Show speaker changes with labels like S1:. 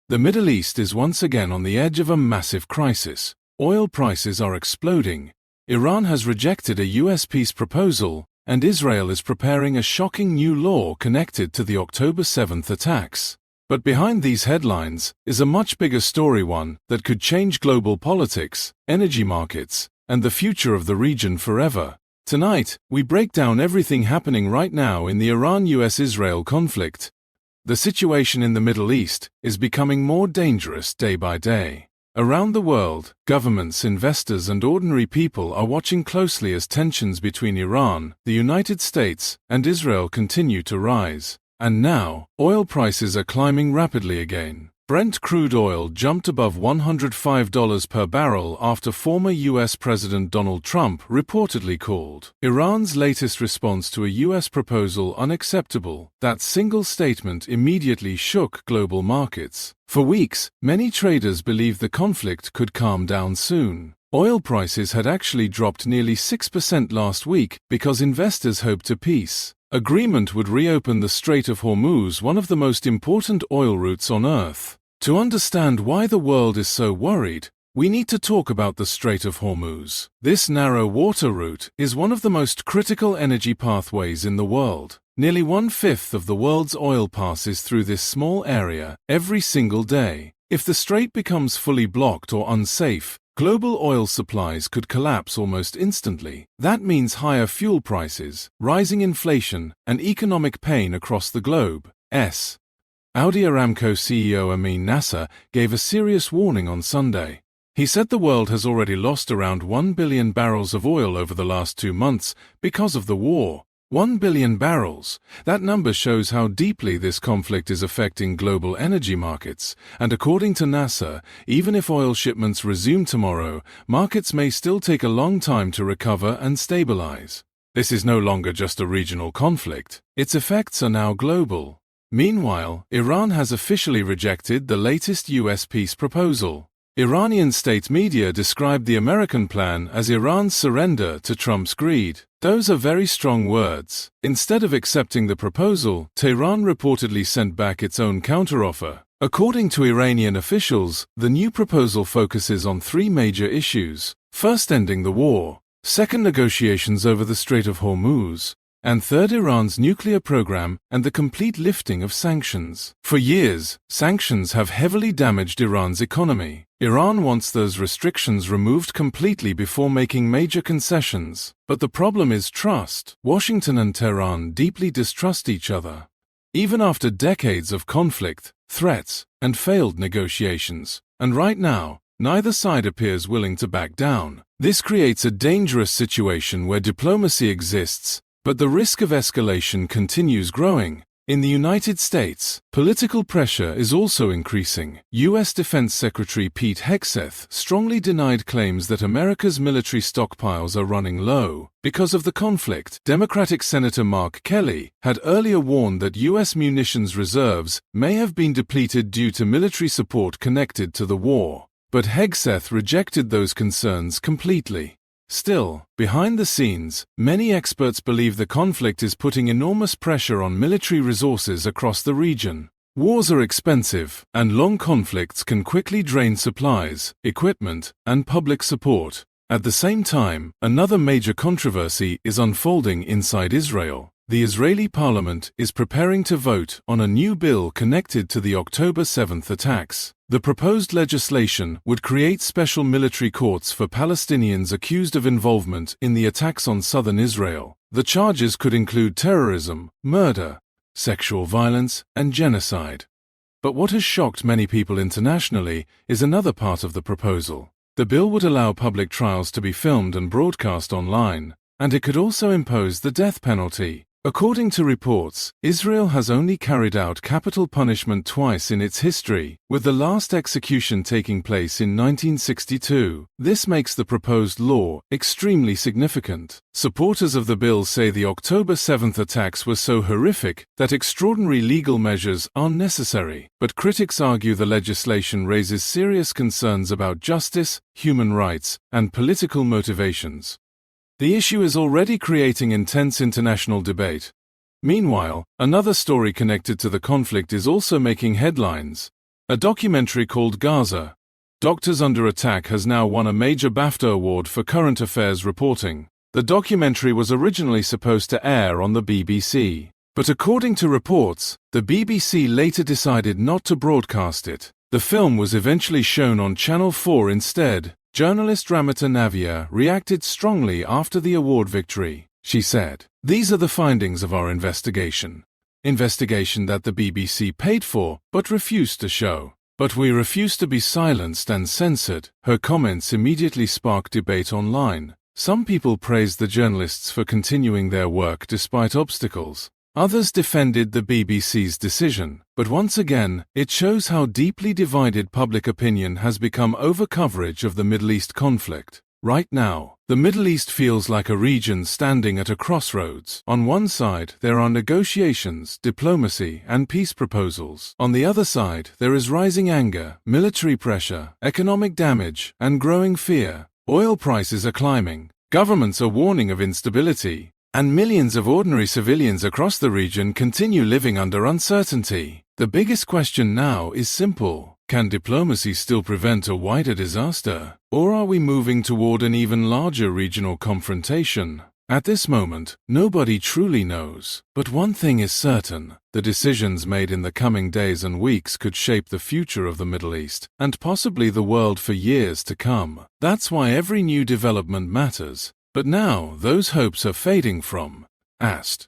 S1: The Middle East is once again on the edge of a massive crisis. Oil prices are exploding. Iran has rejected a US peace proposal, and Israel is preparing a shocking new law connected to the October 7th attacks. But behind these headlines is a much bigger story, one that could change global politics, energy markets, and the future of the region forever. Tonight, we break down everything happening right now in the Iran-US-Israel conflict. The situation in the Middle East is becoming more dangerous day by day. Around the world, governments, investors, and ordinary people are watching closely as tensions between Iran, the United States, and Israel continue to rise. And now, oil prices are climbing rapidly again. Brent crude oil jumped above $105 per barrel after former U.S. President Donald Trump reportedly called Iran's latest response to a U.S. proposal unacceptable. That single statement immediately shook global markets. For weeks, many traders believed the conflict could calm down soon. Oil prices had actually dropped nearly 6% last week because investors hoped a peace agreement would reopen the Strait of Hormuz, one of the most important oil routes on Earth. To understand why the world is so worried, we need to talk about the Strait of Hormuz. This narrow water route is one of the most critical energy pathways in the world. Nearly 1/5 of the world's oil passes through this small area every single day. If the strait becomes fully blocked or unsafe, global oil supplies could collapse almost instantly. That means higher fuel prices, rising inflation, and economic pain across the globe. Saudi Aramco CEO Amin Nasser gave a serious warning on Sunday. He said the world has already lost around 1 billion barrels of oil over the last 2 months because of the war. 1 billion barrels. That number shows how deeply this conflict is affecting global energy markets, and according to Nasser, even if oil shipments resume tomorrow, markets may still take a long time to recover and stabilize. This is no longer just a regional conflict. Its effects are now global. Meanwhile, Iran has officially rejected the latest US peace proposal. Iranian state media described the American plan as Iran's surrender to Trump's greed. Those are very strong words. Instead of accepting the proposal, Tehran reportedly sent back its own counteroffer. According to Iranian officials, the new proposal focuses on 3 major issues. First, ending the war. Second, negotiations over the Strait of Hormuz. And third, Iran's nuclear program and the complete lifting of sanctions. For years, sanctions have heavily damaged Iran's economy. Iran wants those restrictions removed completely before making major concessions. But the problem is trust. Washington and Tehran deeply distrust each other. Even after decades of conflict, threats, and failed negotiations. And right now, neither side appears willing to back down. This creates a dangerous situation where diplomacy exists, but the risk of escalation continues growing. In the United States, political pressure is also increasing. U.S. Defense Secretary Pete Hegseth strongly denied claims that America's military stockpiles are running low because of the conflict. Democratic Senator Mark Kelly had earlier warned that U.S. munitions reserves may have been depleted due to military support connected to the war. But Hegseth rejected those concerns completely. Still, behind the scenes, many experts believe the conflict is putting enormous pressure on military resources across the region. Wars are expensive, and long conflicts can quickly drain supplies, equipment, and public support. At the same time, another major controversy is unfolding inside Israel. The Israeli parliament is preparing to vote on a new bill connected to the October 7th attacks. The proposed legislation would create special military courts for Palestinians accused of involvement in the attacks on southern Israel. The charges could include terrorism, murder, sexual violence, and genocide. But what has shocked many people internationally is another part of the proposal. The bill would allow public trials to be filmed and broadcast online, and it could also impose the death penalty. According to reports, Israel has only carried out capital punishment twice in its history, with the last execution taking place in 1962. This makes the proposed law extremely significant. Supporters of the bill say the October 7th attacks were so horrific that extraordinary legal measures are necessary. But critics argue the legislation raises serious concerns about justice, human rights, and political motivations. The issue is already creating intense international debate. Meanwhile, another story connected to the conflict is also making headlines. A documentary called Gaza, Doctors Under Attack has now won a major BAFTA award for current affairs reporting. The documentary was originally supposed to air on the BBC, but according to reports, the BBC later decided not to broadcast it. The film was eventually shown on Channel 4 instead. Journalist Ramita Navia reacted strongly after the award victory. She said, "These are the findings of our investigation. Investigation that the BBC paid for but refused to show. But we refuse to be silenced and censored." Her comments immediately sparked debate online. Some people praised the journalists for continuing their work despite obstacles. Others defended the BBC's decision, but once again, it shows how deeply divided public opinion has become over coverage of the Middle East conflict. Right now, the Middle East feels like a region standing at a crossroads. On one side, there are negotiations, diplomacy, and peace proposals. On the other side, there is rising anger, military pressure, economic damage, and growing fear. Oil prices are climbing, governments are warning of instability, and millions of ordinary civilians across the region continue living under uncertainty. The biggest question now is simple. Can diplomacy still prevent a wider disaster? Or are we moving toward an even larger regional confrontation? At this moment, nobody truly knows. But one thing is certain. The decisions made in the coming days and weeks could shape the future of the Middle East, and possibly the world for years to come. That's why every new development matters. But now, those hopes are fading from. Ast.